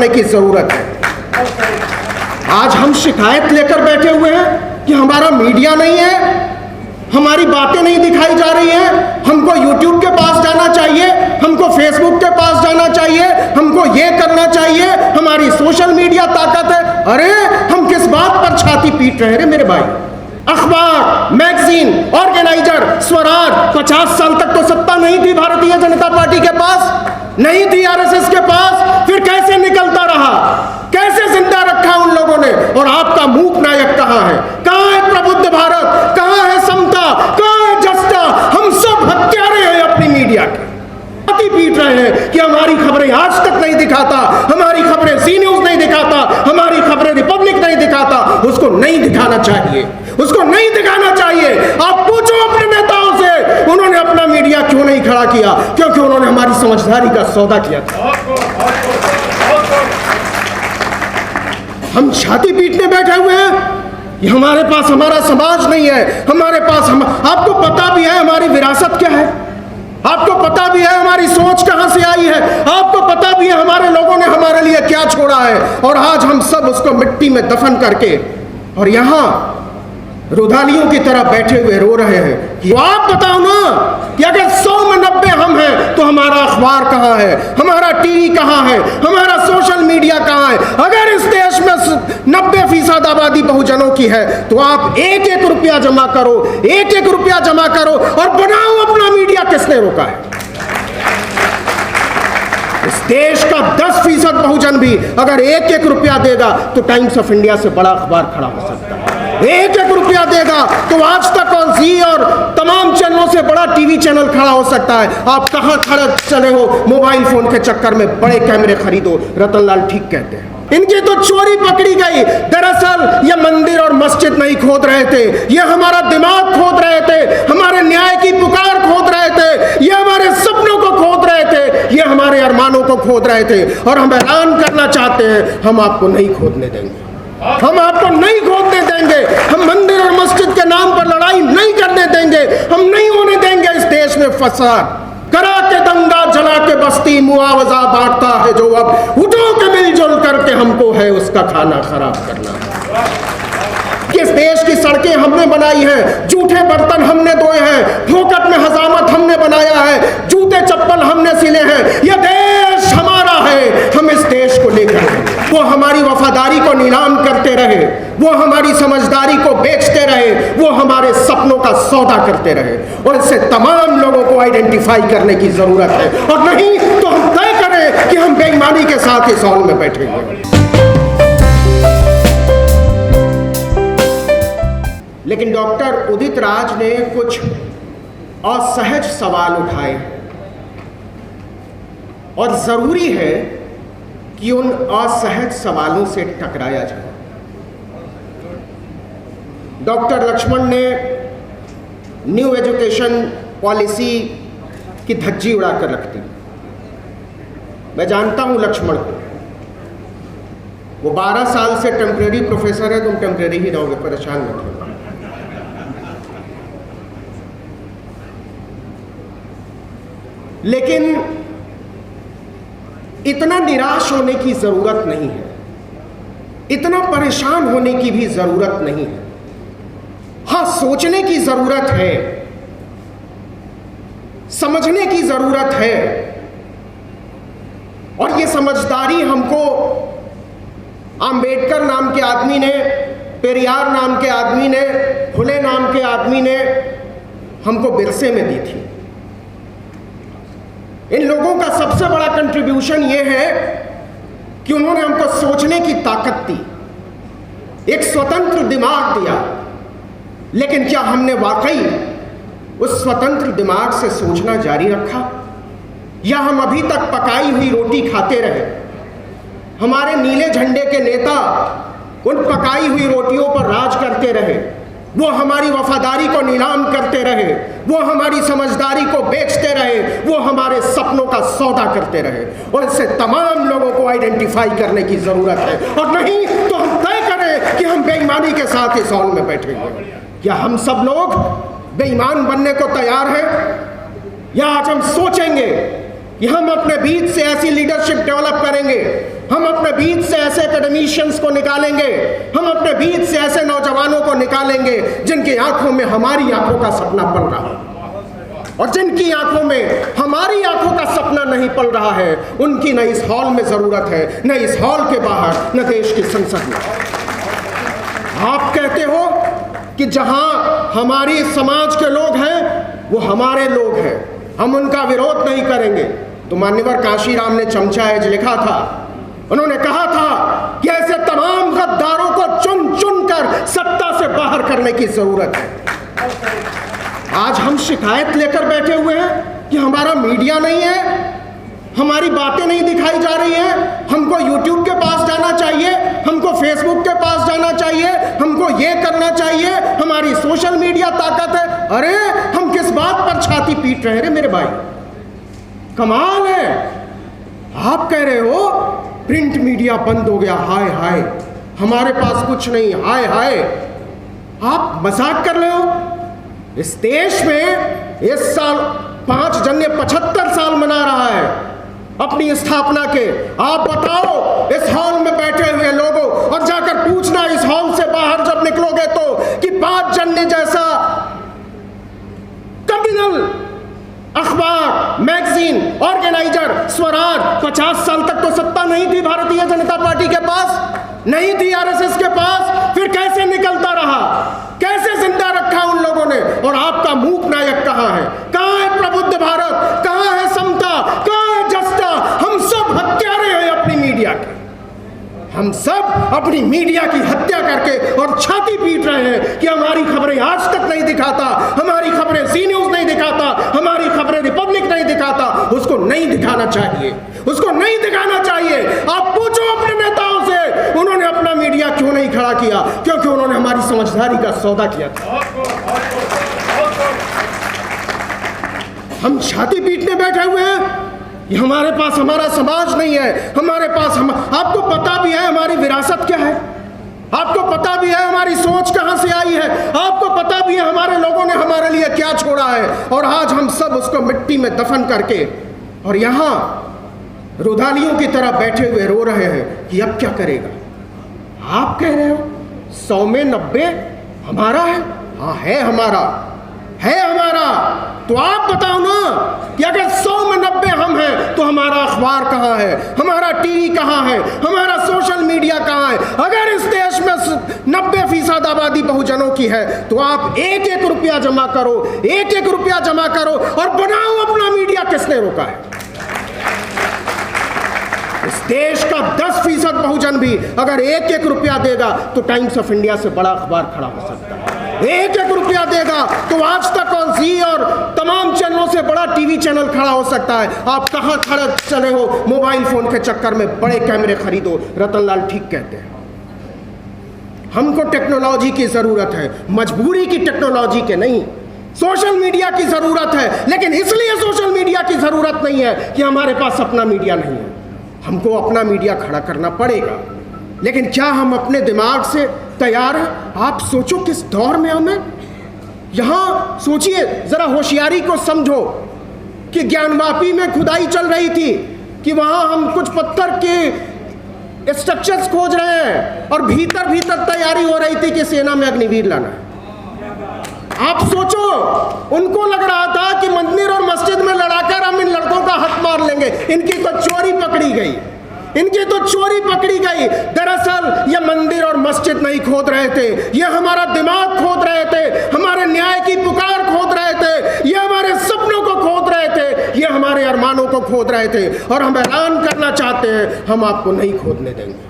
की जरूरत है। आज हम शिकायत लेकर बैठे हुए हैं कि हमारा मीडिया नहीं है, हमारी बातें नहीं दिखाई जा रही हैं, हमको YouTube के पास जाना चाहिए, हमको Facebook के पास जाना चाहिए, हमको ये करना चाहिए, हमारी सोशल मीडिया ताकत है। अरे हम किस बात पर छाती पीट रहे हैं मेरे भाई? अखबार, मैगजीन, ऑर्गेनाइजर, स्वराज, 50 साल तक तो सत्ता नहीं थी भारतीय जनता पार्टी के पास, नहीं थी RSS के पास, फिर कैसे निकलता रहा, कैसे जिंदा रखा उन लोगों ने? और आपका मूक नायक कहां है? कहां है प्रबुद्ध भारत? कहां है समता? कहां है जस्ता? हम सब हत्यारे हैं अपनी मीडिया के, पीट रहे हैं कि हमारी खबरें आज तक नहीं दिखाता, हमारी खबरें सी न्यूज नहीं दिखाता, हमारी खबरें रिपब्लिक नहीं दिखाता। उसको नहीं दिखाना चाहिए, उसको नहीं दिखाना चाहिए। आप पूछो अपने नेताओं से, उन्होंने अपना मीडिया क्यों नहीं खड़ा किया? क्योंकि उन्होंने हमारी समझदारी का सौदा किया था। हम छाती पीटने बैठे हुए हैं, हमारे पास हमारा समाज नहीं है, हमारे पास आपको पता भी है हमारी विरासत क्या है, आपको पता भी है हमारी सोच कहां से आई है, आपको पता भी है हमारे लोगों ने हमारे लिए क्या छोड़ा है, और आज हम सब उसको मिट्टी में दफन करके और यहां रुधालियों की तरह बैठे हुए रो रहे हैं। कि आप बताओ ना कि अगर 100 में 90 हम हैं तो हमारा अखबार कहां है, हमारा टीवी कहां है, हमारा सोशल मीडिया कहां है? अगर इस देश में 90% आबादी बहुजनों की है तो आप एक एक रुपया जमा करो, एक एक रुपया जमा करो और बनाओ अपना मीडिया। किसने रोका है? इस देश का 10% बहुजन भी अगर एक एक रुपया देगा तो टाइम्स ऑफ इंडिया से बड़ा अखबार खड़ा हो सकता है। एक एक रुपया देगा तो आज तक और जी और तमाम चैनलों से बड़ा टीवी चैनल खड़ा हो सकता है। आप कहां खड़े चले हो? मोबाइल फोन के चक्कर में बड़े कैमरे खरीदो। रतनलाल ठीक कहते हैं, इनकी तो चोरी पकड़ी गई। दरअसल ये मंदिर और मस्जिद नहीं खोद रहे थे, ये हमारा दिमाग खोद रहे थे, हमारे न्याय की पुकार खोद रहे थे, ये हमारे सपनों को खोद रहे थे, ये हमारे अरमानों को खोद रहे थे। और हम ऐलान करना चाहते हैं, हम आपको नहीं खोदने देंगे, हम आपको नहीं खोदने देंगे। हम मंदिर और मस्जिद के नाम पर लड़ाई नहीं करने देंगे, हम नहीं होने देंगे इस देश में फसाद। करा के दंगा, जला के बस्ती, मुआवजा बांटता है जो अब, उठो के मिलजुल करके हमको है उसका खाना खराब करना। किस देश की सड़कें हमने बनाई हैं, जूठे बर्तन हमने धोए हैं, फोकट में हजामत हमने बनाया है, जूते चप्पल हमने सिले हैं। यह देश हमारा है, हम इस देश को लेकर वो हमारी वफादारी को नीलाम करते रहे, वो हमारी समझदारी को बेचते रहे, वो हमारे सपनों का सौदा करते रहे। और इससे तमाम लोगों को आइडेंटिफाई करने की जरूरत है, और नहीं तो हम तय करें कि हम बेईमानी के साथ इस हॉल में बैठेंगे। लेकिन डॉक्टर उदित राज ने कुछ असहज सवाल उठाए और जरूरी है कि उन असहज सवालों से टकराया जाए। डॉक्टर लक्ष्मण ने न्यू एजुकेशन पॉलिसी की धज्जी उड़ाकर रख दी। मैं जानता हूं लक्ष्मण को, वो 12 साल से टेम्परेरी प्रोफेसर है, तुम टेम्परेरी ही रहोगे, परेशान मत हो। लेकिन इतना निराश होने की जरूरत नहीं है, इतना परेशान होने की भी जरूरत नहीं है। हां, सोचने की जरूरत है, समझने की जरूरत है, और ये समझदारी हमको अंबेडकर नाम के आदमी ने, पेरियार नाम के आदमी ने, फुले नाम के आदमी ने हमको विरसे में दी थी। इन लोगों का सबसे बड़ा कंट्रीब्यूशन ये है कि उन्होंने हमको सोचने की ताकत दी, एक स्वतंत्र दिमाग दिया। लेकिन क्या हमने वाकई उस स्वतंत्र दिमाग से सोचना जारी रखा, या हम अभी तक पकाई हुई रोटी खाते रहे? हमारे नीले झंडे के नेता उन पकाई हुई रोटियों पर राज करते रहे, वो हमारी वफादारी को नीलाम करते रहे, वो हमारी समझदारी को बेचते रहे, वो हमारे सपनों का सौदा करते रहे। और इससे तमाम लोगों को आइडेंटिफाई करने की जरूरत है, और नहीं तो हम तय करें कि हम बेईमानी के साथ इस हॉल में बैठेंगे। क्या हम सब लोग बेईमान बनने को तैयार हैं, या आज हम सोचेंगे कि हम अपने बीच से ऐसी लीडरशिप डेवलप करेंगे, हम अपने बीच से ऐसे एकेडमिशियंस को निकालेंगे, हम अपने बीच से ऐसे नौजवानों को निकालेंगे जिनकी आंखों में हमारी आंखों का सपना पल रहा है, और जिनकी आंखों में हमारी आंखों का सपना नहीं पल रहा है, उनकी न इस हॉल में जरूरत है, न इस हॉल के बाहर, न देश की संसद में। आप कहते हो कि जहां हमारी समाज के लोग हैं वो हमारे लोग हैं, हम उनका विरोध नहीं करेंगे। तो मान्यवर काशीराम ने चमचा एज लिखा था, उन्होंने कहा था कि ऐसे तमाम गद्दारों को चुन चुन कर सत्ता से बाहर करने की जरूरत है। आज हम शिकायत लेकर बैठे हुए हैं कि हमारा मीडिया नहीं है, हमारी बातें नहीं दिखाई जा रही हैं, हमको यूट्यूब के पास जाना चाहिए, हमको फेसबुक के पास जाना चाहिए, हमको ये करना चाहिए, हमारी सोशल मीडिया ताकत है। अरे हम किस बात पर छाती पीट रहे हैं मेरे भाई, कमाल है। आप कह रहे हो प्रिंट मीडिया बंद हो गया, हाय हाय हमारे पास कुछ नहीं, हाय हाय। आप मजाक कर रहे हो। इस देश में इस साल 5 जनवरी 75 साल मना रहा है अपनी स्थापना के। आप बताओ इस हॉल में बैठे हुए लोगों, और जाकर पूछना इस हॉल से बाहर जब निकलोगे तो कि 5 जनवरी जैसा कम्युनल अखबार, मैगजीन, ऑर्गेनाइजर, स्वराज 50 साल तक तो सत्ता नहीं थी भारतीय जनता पार्टी के पास, नहीं थी आरएसएस के पास, फिर कैसे निकलता रहा, कैसे जिंदा रखा उन लोगों ने। और आपका मूक नायक कहां है? कहां है प्रबुद्ध भारत? कहां है समता? कहां है जस्ता? हम सब हत्यारे हैं अपनी मीडिया के, हम सब अपनी मीडिया की हत्या करके और छाती पीट रहे हैं कि हमारी खबरें आज तक नहीं दिखाता, हमारी खबरें जी न्यूज नहीं दिखाता, हमारी खबरें रिपब्लिक नहीं दिखाता। उसको नहीं दिखाना चाहिए, उसको नहीं दिखाना चाहिए। आप पूछो अपने नेताओं से, उन्होंने अपना मीडिया क्यों नहीं खड़ा किया? क्योंकि उन्होंने हमारी समझदारी का सौदा किया था। हम छाती पीटने बैठे हुए हैं, ये हमारे पास हमारा समाज नहीं है, हमारे पास आपको पता भी है हमारी विरासत क्या है, आपको पता भी है हमारी सोच कहां से आई है, आपको पता भी है हमारे लोगों ने हमारे लिए क्या छोड़ा है, और आज हम सब उसको मिट्टी में दफन करके और यहां रुधालियों की तरह बैठे हुए रो रहे हैं कि अब क्या करेगा। आप कह रहे हो 100 में 90 हमारा है। हाँ है हमारा, है हमारा। तो आप बताओ ना कि अगर 100 में 90 हम हैं तो हमारा अखबार कहाँ है, हमारा टीवी कहाँ है, हमारा सोशल मीडिया कहाँ है? अगर इस देश में 90% आबादी बहुजनों की है तो आप 1-1 रुपया जमा करो, 1-1 रुपया जमा करो और बनाओ अपना मीडिया। किसने रोका है? इस देश का 10% बहुजन भी अगर 1-1 रुपया देगा तो टाइम्स ऑफ इंडिया से बड़ा अखबार खड़ा हो सकता है। 1-1 रुपया देगा तो आज तक और जी और तमाम चैनलों से बड़ा टीवी चैनल खड़ा हो सकता है। आप कहां खड़े चले हो? मोबाइल फोन के चक्कर में बड़े कैमरे खरीदो। रतनलाल ठीक कहते हैं, हमको टेक्नोलॉजी की जरूरत है, मजबूरी की टेक्नोलॉजी के नहीं। सोशल मीडिया की जरूरत है, लेकिन इसलिए सोशल मीडिया की जरूरत नहीं है कि हमारे पास अपना मीडिया नहीं है। हमको अपना मीडिया खड़ा करना पड़ेगा, लेकिन क्या हम अपने दिमाग से तैयार हैं? आप सोचो किस दौर में हमें, यहां सोचिए जरा, होशियारी को समझो कि ज्ञानवापी में खुदाई चल रही थी कि वहां हम कुछ पत्थर के स्ट्रक्चर्स खोज रहे हैं और भीतर भीतर तैयारी हो रही थी कि सेना में अग्निवीर लाना है। आप सोचो, उनको लग रहा था कि मंदिर और मस्जिद में लड़ाकर हम इन लड़कों का हक मार लेंगे। इनकी तो चोरी पकड़ी गई, इनकी तो चोरी पकड़ी गई। दरअसल ये मंदिर और मस्जिद नहीं खोद रहे थे, ये हमारा दिमाग खोद रहे थे, हमारे न्याय की पुकार खोद रहे थे, ये हमारे सपनों को खोद रहे थे, ये हमारे अरमानों को खोद रहे थे। और हम ऐलान करना चाहते हैं, हम आपको नहीं खोदने देंगे,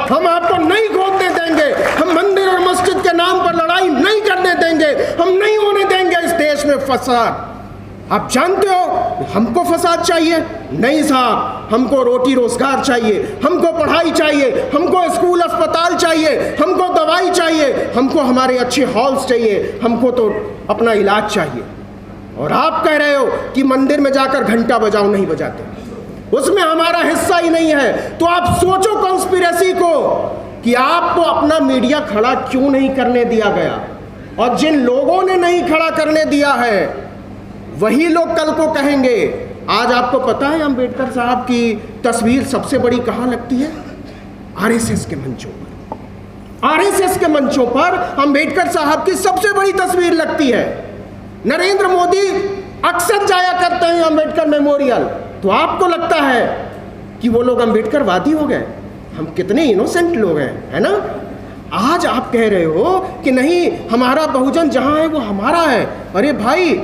हम आपको नहीं खोदने देंगे। हम मंदिर और मस्जिद के नाम पर लड़ाई नहीं करने देंगे, हम नहीं होने देंगे इस देश में फसाद। आप जानते हो हमको फसाद चाहिए? नहीं साहब, हमको रोटी रोजगार चाहिए, हमको पढ़ाई चाहिए, हमको स्कूल अस्पताल चाहिए, हमको दवाई चाहिए, हमको हमारे अच्छे हॉल्स चाहिए, हमको तो अपना इलाज चाहिए। और आप कह रहे हो कि मंदिर में जाकर घंटा बजाओ, नहीं बजाते, उसमें हमारा हिस्सा ही नहीं है। तो आप सोचो कॉन्स्पिरेसी को कि आपको अपना मीडिया खड़ा क्यों नहीं करने दिया गया। और जिन लोगों ने नहीं खड़ा करने दिया है वही लोग कल को कहेंगे आज आपको पता है अंबेडकर साहब की तस्वीर सबसे बड़ी कहाँ लगती है? आरएसएस के मंचों पर। आरएसएस के मंचों पर अंबेडकर साहब की सबसे बड़ी तस्वीर लगती है। नरेंद्र मोदी अक्सर जाया करते हैं अंबेडकर मेमोरियल, तो आपको लगता है कि वो लोग अंबेडकरवादी हो गए? हम कितने इनोसेंट लोग हैं, है ना? आज आप कह रहे हो कि नहीं, हमारा बहुजन जहां है वो हमारा है। अरे भाई,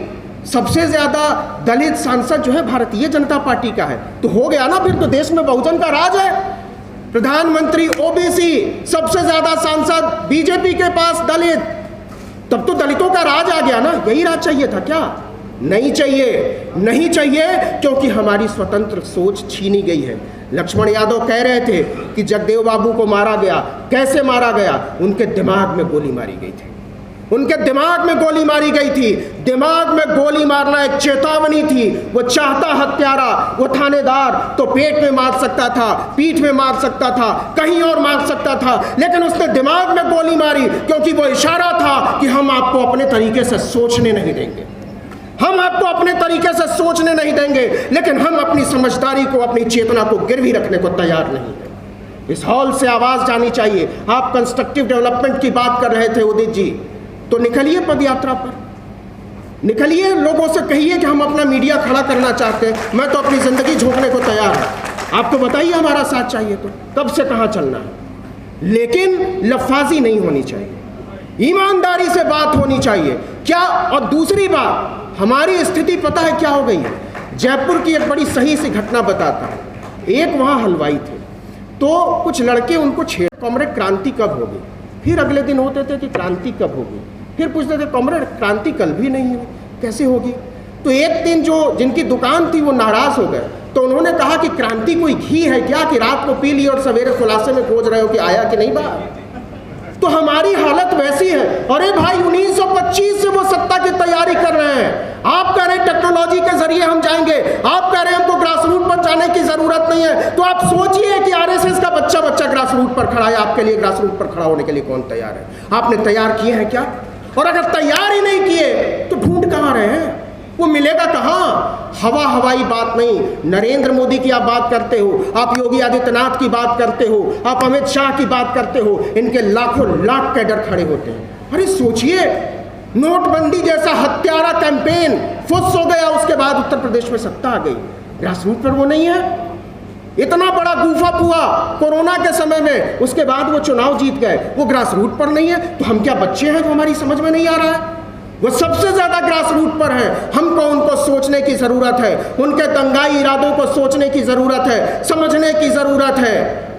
सबसे ज्यादा दलित सांसद जो है भारतीय जनता पार्टी का है, तो हो गया ना, फिर तो देश में बहुजन का राज है। प्रधानमंत्री ओबीसी, सबसे ज्यादा सांसद बीजेपी के पास दलित, तब तो दलितों का राज आ गया ना। यही राज चाहिए था क्या? नहीं चाहिए, नहीं चाहिए, क्योंकि हमारी स्वतंत्र सोच छीनी गई है। लक्ष्मण यादव कह रहे थे कि जगदेव बाबू को मारा गया। कैसे मारा गया? उनके दिमाग में गोली मारी गई थी, उनके दिमाग में गोली मारी गई थी। दिमाग में गोली मारना एक चेतावनी थी। वो चाहता हत्यारा, वो थानेदार तो पेट में मार सकता था, पीठ में मार सकता था, कहीं और मार सकता था, लेकिन उसने दिमाग में गोली मारी, क्योंकि वो इशारा था कि हम आपको अपने तरीके से सोचने नहीं देंगे, हम आपको अपने तरीके से सोचने नहीं देंगे, लेकिन हम अपनी समझदारी को, अपनी चेतना को गिरवी रखने को तैयार नहीं हैं। इस हॉल से आवाज जानी चाहिए। आप कंस्ट्रक्टिव डेवलपमेंट की बात कर रहे थे उदित जी, तो निकलिए पद यात्रा पर, निकलिए, लोगों से कहिए कि हम अपना मीडिया खड़ा करना चाहते हैं, मैं तो अपनी जिंदगी झोंकने को तैयार हूं, आपको बताइए हमारा साथ चाहिए तो कब से कहां चलना है। लेकिन लफाजी नहीं होनी चाहिए, ईमानदारी से बात होनी चाहिए क्या। और दूसरी बात, हमारी स्थिति पता है क्या हो गई है? जयपुर की एक बड़ी सही सी घटना बताता हूं। एक वहां हलवाई थे, तो कुछ लड़के उनको छेड़, कॉमरेड क्रांति कब होगी? फिर अगले दिन होते थे कि क्रांति कब होगी, फिर पूछते थे कॉमरेड क्रांति कल भी नहीं हुई, कैसे होगी? तो एक दिन जो जिनकी दुकान थी वो नाराज हो गए, तो उन्होंने कहा कि क्रांति कोई घी है क्या कि रात को पी ली और सवेरे खुलासे में खोज रहे हो कि आया कि नहीं बाहर? तो हमारी हालत वैसी है। अरे भाई, 1925 से वो सत्ता की तैयारी कर रहे हैं। आप कह रहे हैं टेक्नोलॉजी के जरिए हम जाएंगे, आप कह रहे हैं हमको ग्रास रूट पर जाने की जरूरत नहीं है। तो आप सोचिए कि आरएसएस का बच्चा ग्रास रूट पर खड़ा है, आपके लिए ग्रास रूट पर खड़ा होने के लिए कौन तैयार है? आपने तैयार किए हैं क्या? और अगर तैयार ही नहीं किए तो ढूंढ कहां रहे हैं? वो मिलेगा कहां? हवाई बात नहीं। नरेंद्र मोदी की आप बात करते हो, आप योगी आदित्यनाथ की बात करते हो, आप अमित शाह की बात करते हो, इनके लाखों लाख कैडर खड़े होते हैं। अरे सोचिए, नोटबंदी जैसा हत्यारा कैंपेन फुस हो गया, उसके बाद उत्तर प्रदेश में सत्ता आ गई, ग्रास रूट पर वो नहीं है। इतना बड़ा गूफा हुआ कोरोना के समय में, उसके बाद वो चुनाव जीत गए, वो ग्रास रूट पर नहीं है। तो हम क्या बच्चे हैं जो हमारी समझ में नहीं आ रहा है? वो सबसे ज्यादा ग्रास रूट पर है। हमको उनको सोचने की जरूरत है, उनके दंगाई इरादों को सोचने की जरूरत है, समझने की जरूरत है।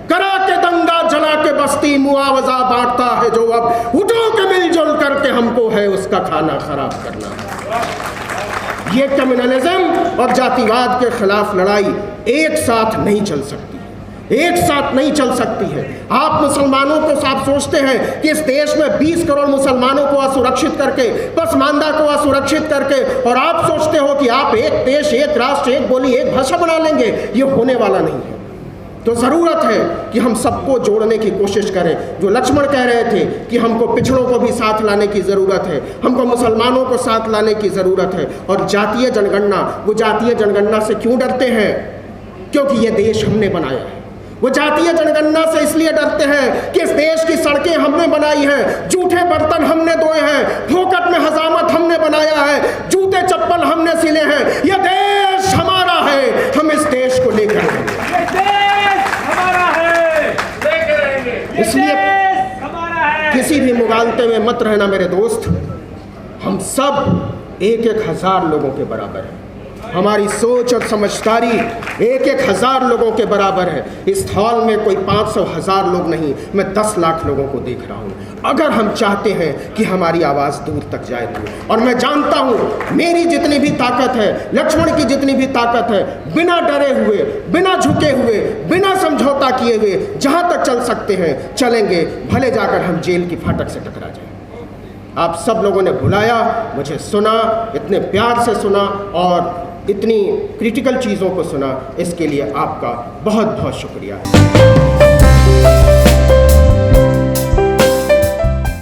करा के दंगा, जला के बस्ती, मुआवजा बांटता है जो अब, उठो के मिलजुल करके हमको है उसका खाना खराब करना। ये कम्युनलिज्म और जातिवाद के खिलाफ लड़ाई एक साथ नहीं चल सकती, एक साथ नहीं चल सकती है। आप मुसलमानों को साफ सोचते हैं कि इस देश में 20 करोड़ मुसलमानों को असुरक्षित करके, पसमानदा को असुरक्षित करके, और आप सोचते हो कि आप एक देश, एक राष्ट्र, एक बोली, एक भाषा बना लेंगे। ये होने वाला नहीं है। तो ज़रूरत है कि हम सबको जोड़ने की कोशिश करें। जो लक्ष्मण कह रहे थे कि हमको पिछड़ों को भी साथ लाने की ज़रूरत है, हमको मुसलमानों को साथ लाने की ज़रूरत है। और जातीय जनगणना, वो जातीय जनगणना से क्यों डरते हैं? क्योंकि ये देश हमने बनाया है। वो जातीय जनगणना से इसलिए डरते हैं कि इस देश की सड़कें हमने बनाई हैं, जूठे बर्तन हमने धोए हैं, फोकट में हजामत हमने बनाया है, जूते चप्पल हमने सिले हैं। यह देश हमारा है, हम इस देश को लेकर रहेंगे। इसलिए किसी भी मुगालते में मत रहना मेरे दोस्त। हम सब एक एक हजार लोगों के बराबर हैं। हमारी सोच और समझदारी एक एक हजार लोगों के बराबर है। इस हॉल में कोई 500,000 लोग नहीं, मैं 10 लाख लोगों को देख रहा हूँ। अगर हम चाहते हैं कि हमारी आवाज़ दूर तक जाए तो, और मैं जानता हूँ मेरी जितनी भी ताकत है, लक्ष्मण की जितनी भी ताकत है, बिना डरे हुए, बिना झुके हुए, बिना समझौता किए हुए जहाँ तक चल सकते हैं चलेंगे, भले जाकर हम जेल की फाटक से टकरा जाएं। आप सब लोगों ने बुलाया, मुझे सुना, इतने प्यार से सुना और इतनी क्रिटिकल चीज़ों को सुना, इसके लिए आपका बहुत बहुत शुक्रिया।